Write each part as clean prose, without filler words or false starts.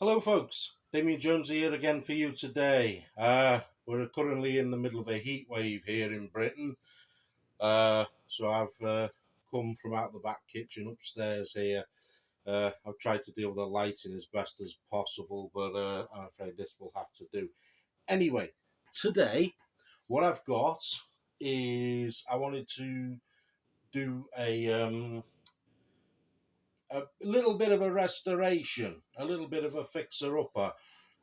Hello folks, Damien Jones here again for you today. We're currently in the middle of a heat wave here in Britain. So I've come from out the back kitchen upstairs here. I've tried to deal with the lighting as best as possible, but I'm afraid this will have to do. Anyway, today what I've got is I wanted to do a little bit of a restoration, a little bit of a fixer-upper,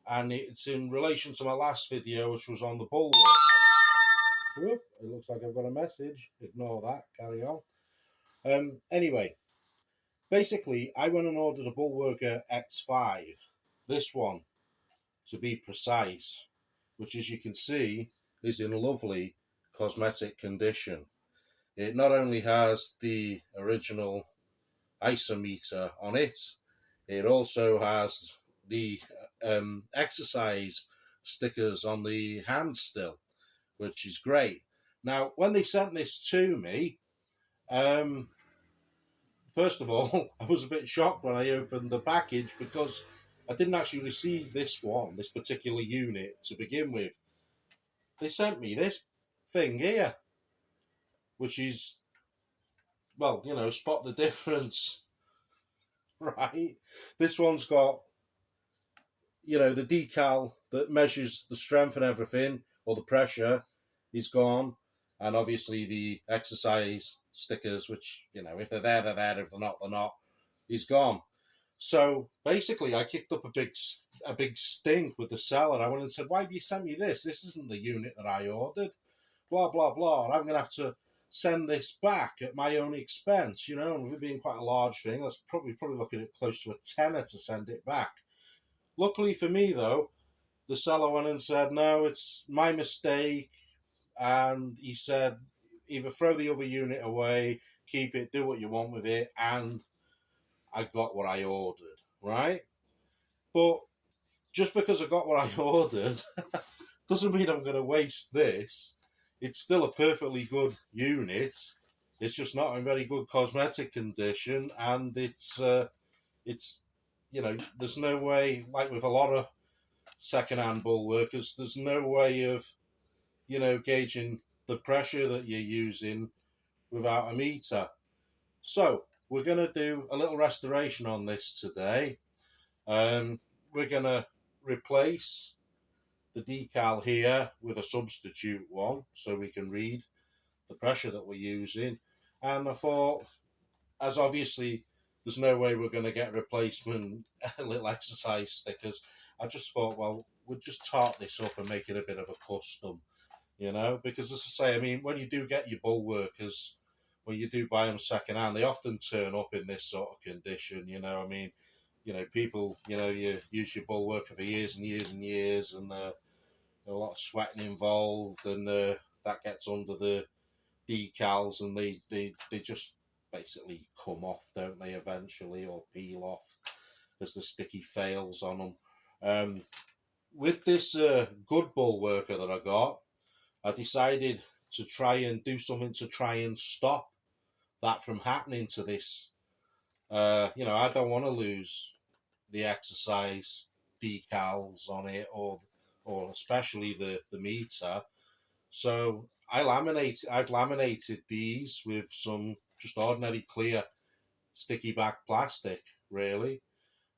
and it's in relation to my last video, which was on the Bullworker. Whoop, it looks like I've got a message. Ignore that, carry on. Anyway, basically, I went and ordered a Bullworker X5, this one, to be precise, which, as you can see, is in lovely cosmetic condition. It not only has the original isometer on it, it also has the exercise stickers on the hand still, which is great. Now, when they sent this to me, first of all, I was a bit shocked when I opened the package because I didn't actually receive this particular unit to begin with. They sent me this thing here, which is, well, spot the difference, right? This one's got the decal that measures the strength and everything, or the pressure, is gone. And obviously the exercise stickers, which, if they're there, they're there. If they're not, they're not, is gone. So basically I kicked up a big stink with the seller. I went and said, why have you sent me this? This isn't the unit that I ordered. Blah, blah, blah. And I'm going to have to send this back at my own expense, and with it being quite a large thing, that's probably looking at close to a tenner to send it back. Luckily for me, though, the seller went and said, no, it's my mistake. And he said, either throw the other unit away, keep it, do what you want with it. And I got what I ordered, right? But just because I got what I ordered doesn't mean I'm going to waste this. It's still a perfectly good unit. It's just not in very good cosmetic condition. And it's there's no way, like with a lot of second-hand bull workers, there's no way of, gauging the pressure that you're using without a meter. So we're going to do a little restoration on this today. We're going to replace the decal here with a substitute one so we can read the pressure that we're using. And I thought, as obviously there's no way we're going to get replacement little exercise stickers, I just thought, well, we'll just tart this up and make it a bit of a custom, because as I say, I mean, when you do get your bull workers, when you do buy them second hand, they often turn up in this sort of condition, I mean, people, you use your bull worker for years and years and years, and a lot of sweating involved, and that gets under the decals, and they just basically come off, don't they, eventually, or peel off as the sticky fails on them. With this good bull worker that I got, I decided to try and do something to try and stop that from happening to this. I don't want to lose the exercise decals on it, or especially the meter. So I've laminated these with some just ordinary clear sticky back plastic, really.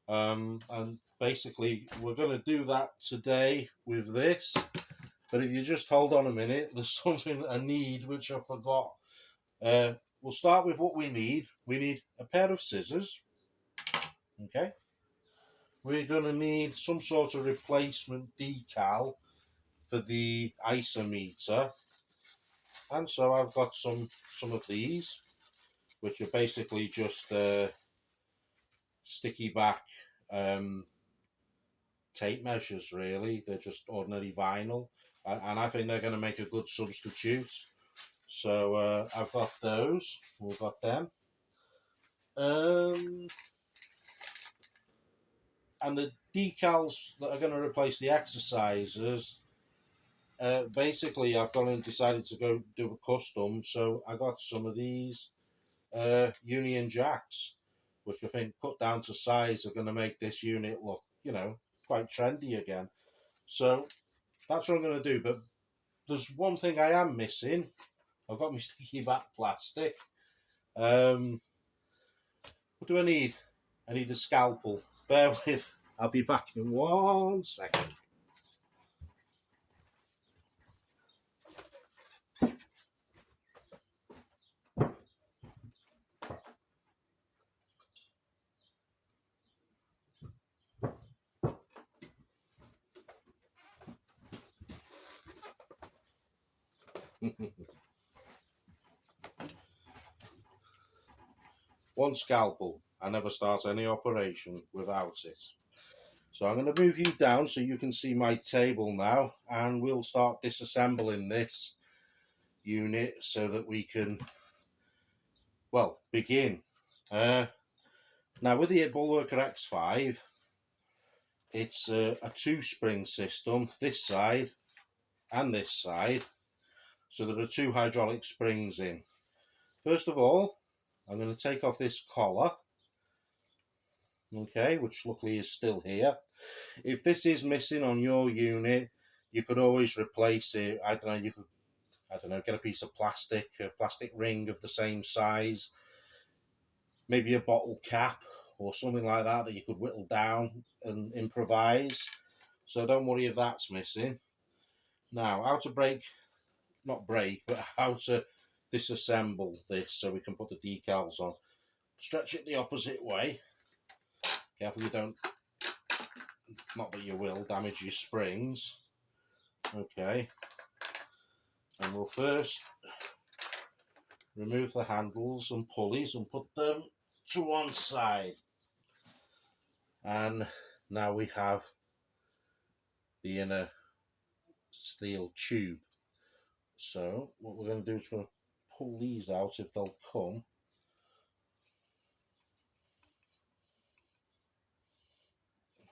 And basically we're going to do that today with this. But if you just hold on a minute, there's something I need which I forgot. We'll start with what we need. We need a pair of scissors. Okay. We're going to need some sort of replacement decal for the isometer. And so I've got some of these, which are basically just sticky back tape measures, really. They're just ordinary vinyl. And I think they're going to make a good substitute. So I've got those. We've got them. And the decals that are going to replace the exercisers, basically I've gone and decided to go do a custom. So I got some of these Union Jacks, which I think cut down to size are going to make this unit look you know, quite trendy again. So that's what I'm going to do. But there's one thing I am missing. I've got my sticky back plastic. What do I need? I need a scalpel. Bear with. I'll be back in 1 second. One scalpel. I never start any operation without it. So I'm going to move you down so you can see my table now, and we'll start disassembling this unit so that we can, well, begin. Now with the BULLWORKER X5, it's a 2-spring system, this side and this side. So there are 2 hydraulic springs in. First of all, I'm going to take off this collar, okay, which luckily is still here. If this is missing on your unit, you could always replace it. I don't know, you could, get a piece of plastic, a plastic ring of the same size, maybe a bottle cap or something like that that you could whittle down and improvise. So don't worry if that's missing. Now, how to how to disassemble this so we can put the decals on. Stretch it the opposite way. Careful you don't, not that you will, damage your springs. Okay. And we'll first remove the handles and pulleys and put them to one side. And now we have the inner steel tube. So what we're going to do is we're going to pull these out if they'll come.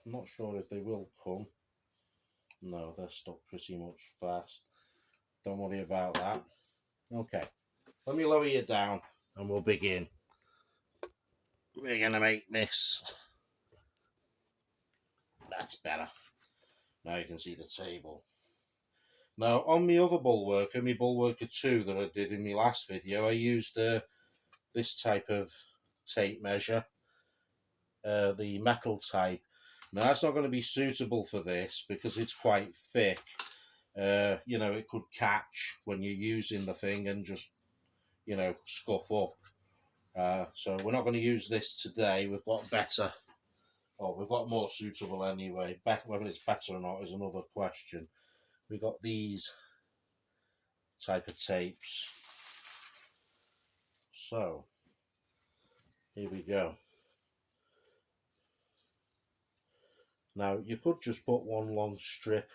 I'm not sure if they will come. No, they're stuck pretty much fast. Don't worry about that. Okay, let me lower you down and we'll begin. We're going to make this. That's better. Now you can see the table. Now on my other BULLWORKER, my BULLWORKER 2 that I did in my last video, I used this type of tape measure, the metal type. Now that's not going to be suitable for this because it's quite thick. You know, it could catch when you're using the thing and just, you know, scuff up. So we're not going to use this today. We've got better, we've got more suitable anyway. Whether it's better or not is another question. We've got these type of tapes. So here we go. Now you could just put one long strip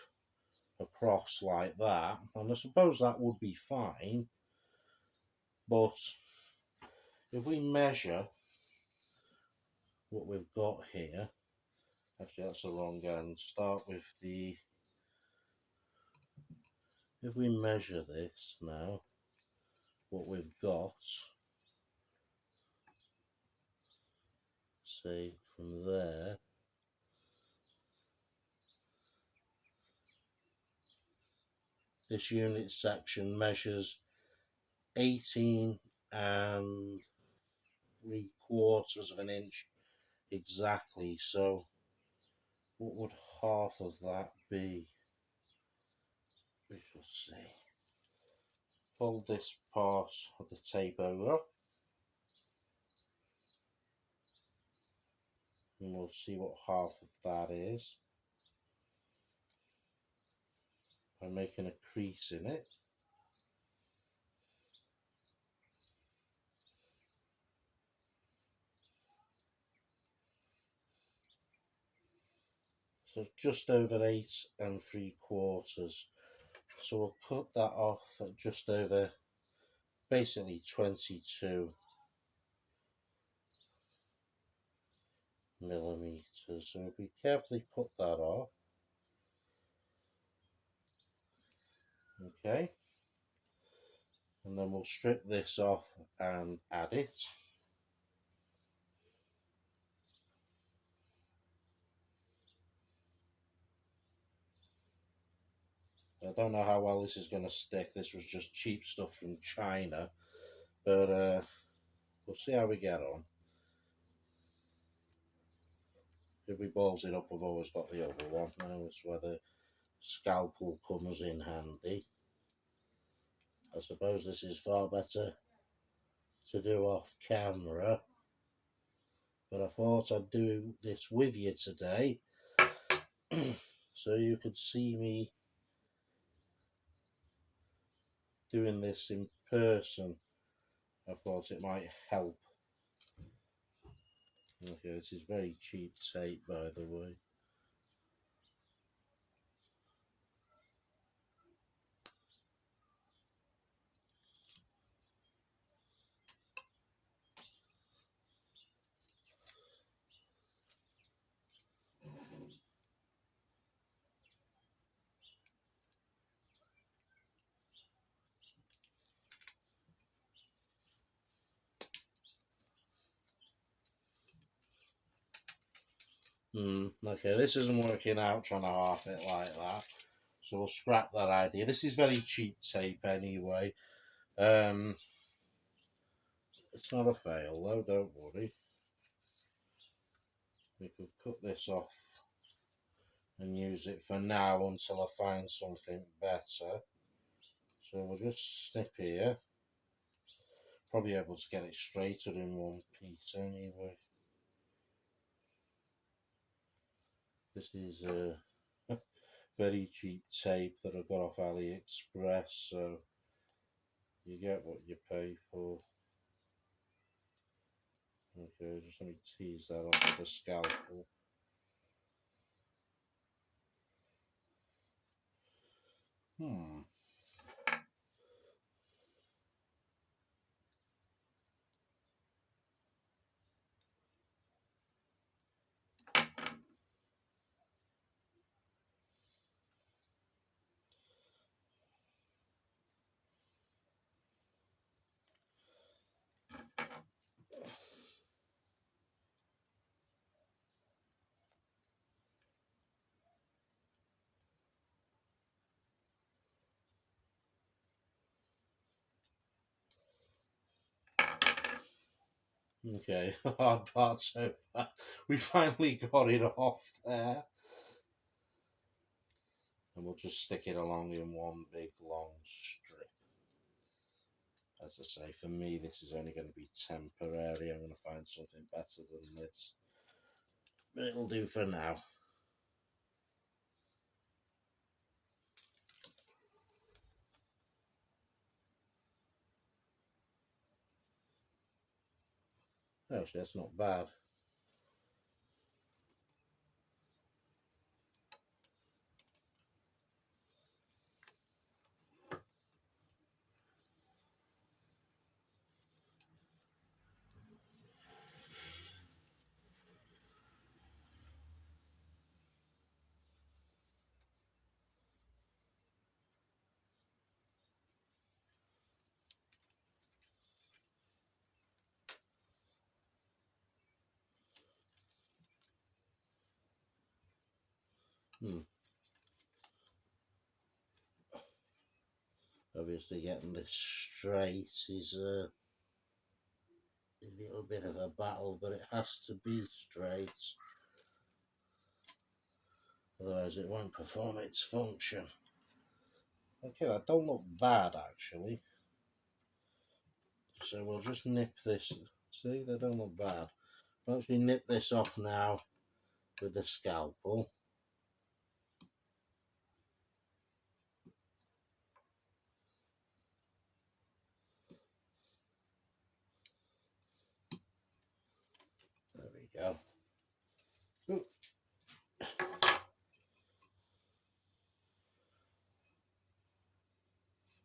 across like that, and I suppose that would be fine. But if we measure what we've got here, actually that's the wrong end. Start with the, if we measure this now, what we've got, say from there, this unit section measures 18 and 3/4 of an inch exactly. So what would half of that be? We shall see. Fold this part of the tape over and we'll see what half of that is by making a crease in it. So just over 8 3/4. So we'll cut that off at just over, basically 22 millimeters. So if we carefully cut that off, okay, and then we'll strip this off and add it. I don't know how well this is going to stick. This was just cheap stuff from China, but we'll see how we get on. If we balls it up, we've always got the other one. Now it's where the scalpel comes in handy. I suppose this is far better to do off camera, but I thought I'd do this with you today so you could see me doing this in person. I thought it might help. Okay, this is very cheap tape, by the way. Okay, this isn't working out trying to half it like that, so we'll scrap that idea. This is very cheap tape anyway. It's not a fail though, don't worry. We could cut this off and use it for now until I find something better. So we'll just snip here. Probably able to get it straighter in one piece anyway. This is very cheap tape that I got off AliExpress, so you get what you pay for. Okay, just let me tease that off with the scalpel. Okay, the hard part so far. We finally got it off there. And we'll just stick it along in one big long strip. As I say, for me this is only going to be temporary. I'm going to find something better than this. But it'll do for now. Actually, that's not bad. Obviously getting this straight is a little bit of a battle, but it has to be straight. Otherwise it won't perform its function. Okay, that don't look bad actually. So we'll just nip this. See, they don't look bad. We'll actually nip this off now with the scalpel. There we go. Ooh.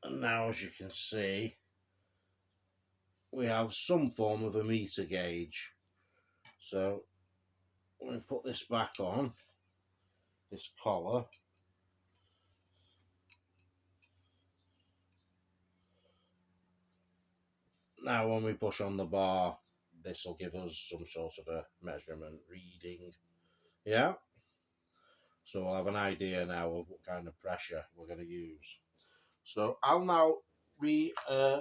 And now, as you can see, we have some form of a meter gauge. So when we put this back on, this collar, now when we push on the bar, this will give us some sort of a measurement reading. Yeah. So we'll have an idea now of what kind of pressure we're going to use. So I'll now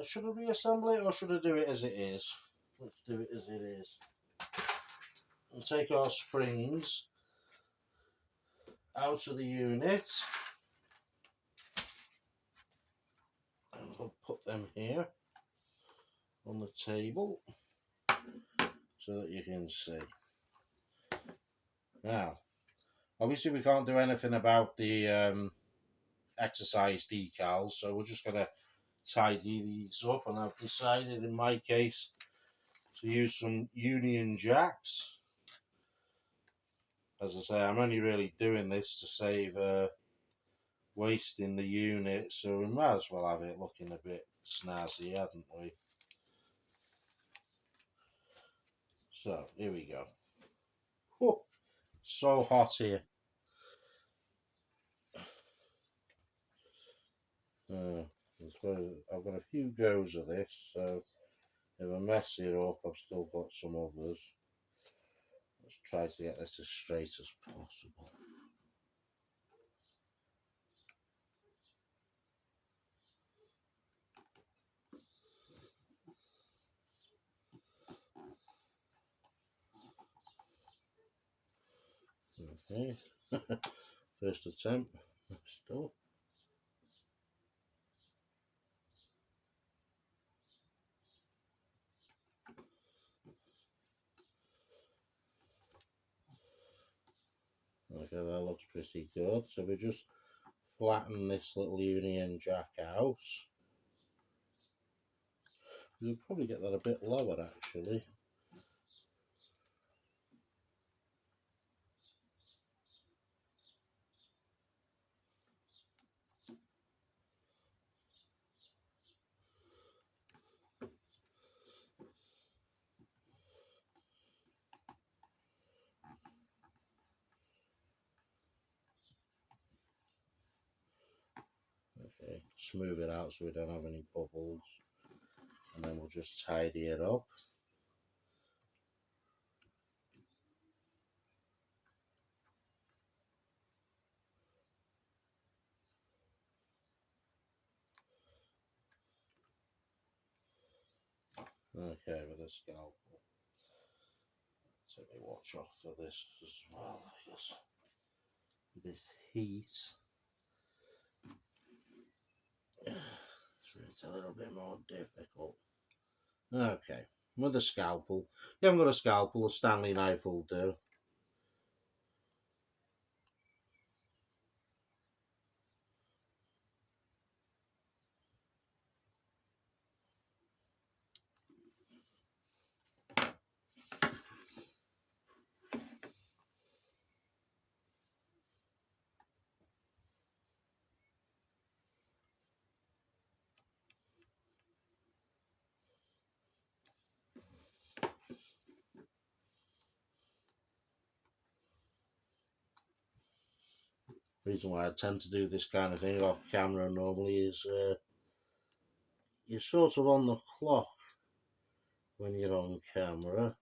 should I reassemble it or should I do it as it is? Let's do it as it is. We'll take our springs out of the unit and we'll put them here on the table so that you can see. Now, obviously we can't do anything about the exercise decals, so we're just going to tidy these up, and I've decided in my case to use some Union Jacks. As I say, I'm only really doing this to save waste in the unit, so we might as well have it looking a bit snazzy, hadn't we? So here we go. Oh, so hot here. I've got a few goes of this, so if I mess it up, I've still got some others. Let's try to get this as straight as possible. Okay, first attempt, still. Okay, that looks pretty good. So we just flatten this little Union Jack out. We'll probably get that a bit lower actually. Okay, smooth it out so we don't have any bubbles, and then we'll just tidy it up. Okay, with a scalpel. Take my watch off for this as well, because this heat, it's a little bit more difficult. Okay, with a scalpel. If you haven't got a scalpel, a Stanley knife will do. The reason why I tend to do this kind of thing off camera normally is you're sort of on the clock when you're on camera,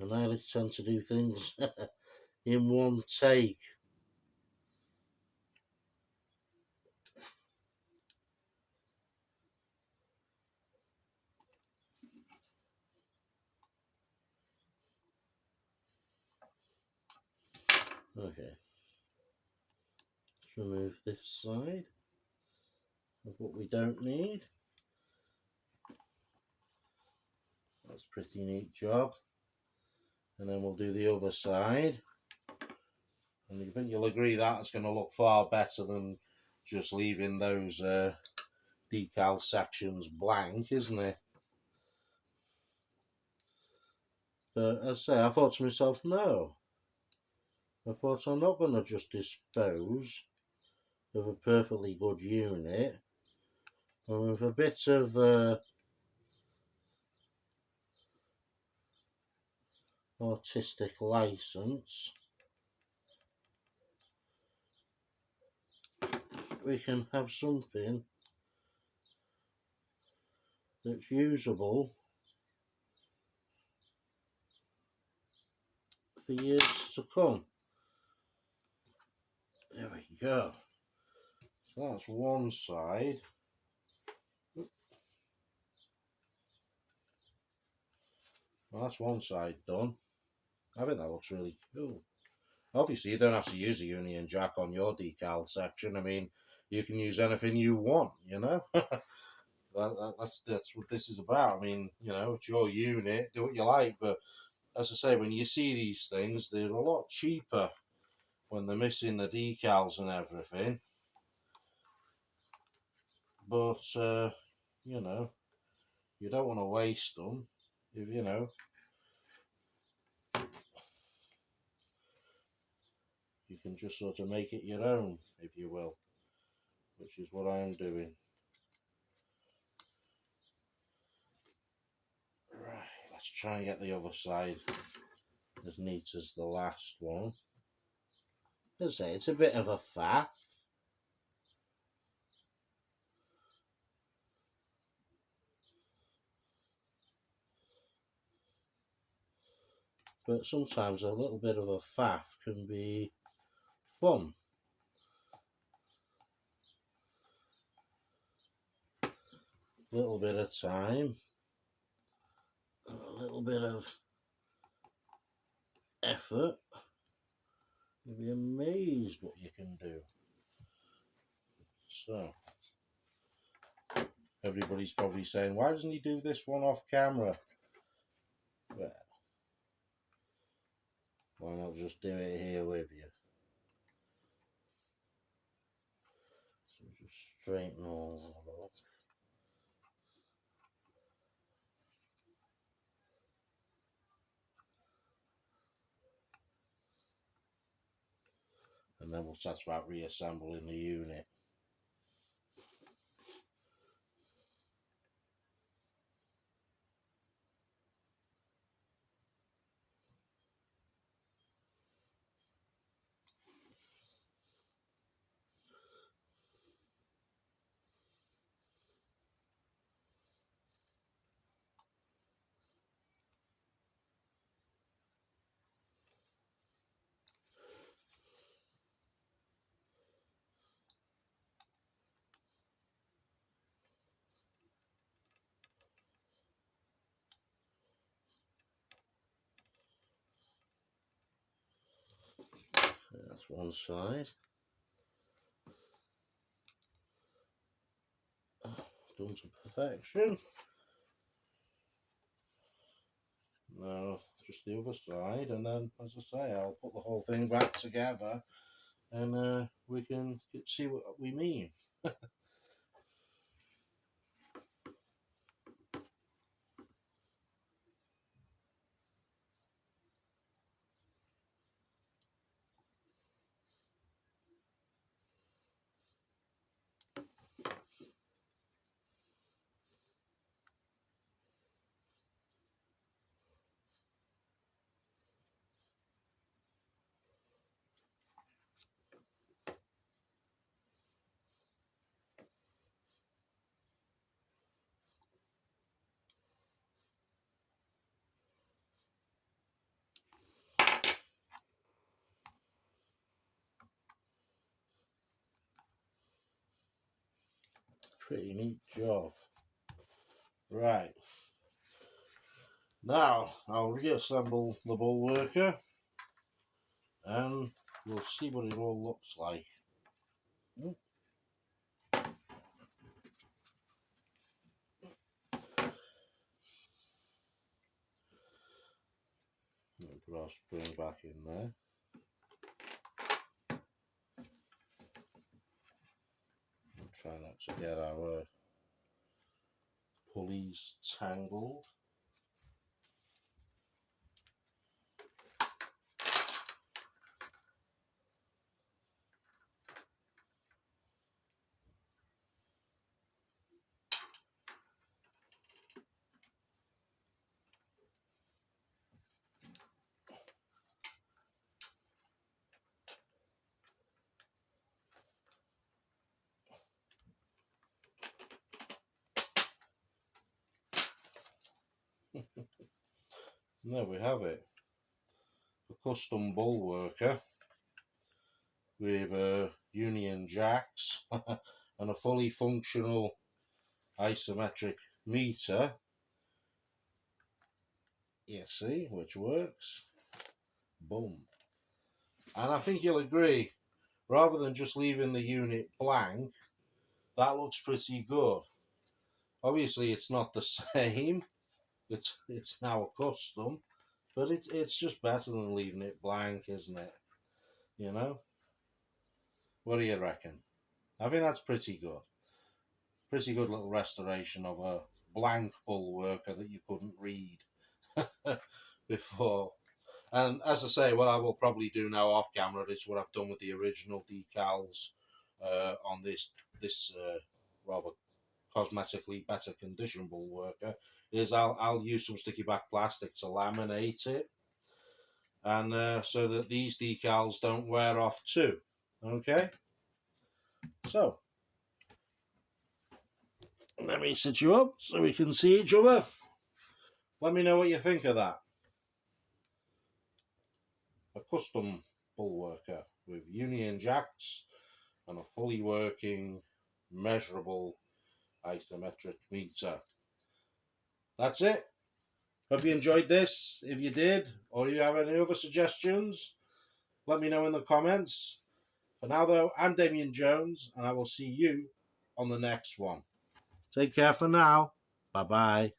and I tend to do things in one take. Okay, let's remove this side of what we don't need. That's a pretty neat job. And then we'll do the other side. And I think you'll agree that's going to look far better than just leaving those decal sections blank, isn't it? But as I say, I thought to myself, no. I thought I'm not going to just dispose of a perfectly good unit, and with a bit of artistic license, we can have something that's usable for years to come. go. So that's one side. Well, that's one side done. I think that looks really cool. Obviously, you don't have to use a Union Jack on your decal section. I mean, you can use anything you want, you know? That's what this is about. I mean, you know, it's your unit, do what you like. But as I say, when you see these things, they're a lot cheaper when they're missing the decals and everything. But, you know, you don't want to waste them, if you know. You can just sort of make it your own, if you will, which is what I'm doing. Right, let's try and get the other side as neat as the last one. As I say, it's a bit of a faff. But sometimes a little bit of a faff can be fun. A little bit of time, a little bit of effort. You'll be amazed what you can do. So, everybody's probably saying, why doesn't he do this one off camera? Well, why not just do it here with you? So just straighten all that up. And then we'll chat about reassembling the unit. That's one side. Done to perfection. Now just the other side, and then, as I say, I'll put the whole thing back together, and we can see what we mean. Pretty neat job. Right. Now I'll reassemble the Bullworker, and we'll see what it all looks like. Put our spring back in there. Try not to get our pulleys tangled. And there we have it. A custom Bullworker with Union jacks and a fully functional isometric meter, you see, which works. Boom. And I think you'll agree, rather than just leaving the unit blank, that looks pretty good. Obviously it's not the same, it's now a custom, but it's just better than leaving it blank, isn't it? You know? What do you reckon? I think that's pretty good. Pretty good little restoration of a blank Bullworker that you couldn't read before. And as I say, what I will probably do now off camera is what I've done with the original decals on this rather cosmetically better condition Bullworker, is I'll use some sticky back plastic to laminate it, and so that these decals don't wear off too. Okay, so let me sit you up so we can see each other. Let me know what you think of that. A custom Bullworker with Union jacks and a fully working, measurable isometric meter. That's it. Hope you enjoyed this. If you did, or you have any other suggestions, let me know in the comments. For now though, I'm Damien Jones, and I will see you on the next one. Take care for now. Bye bye.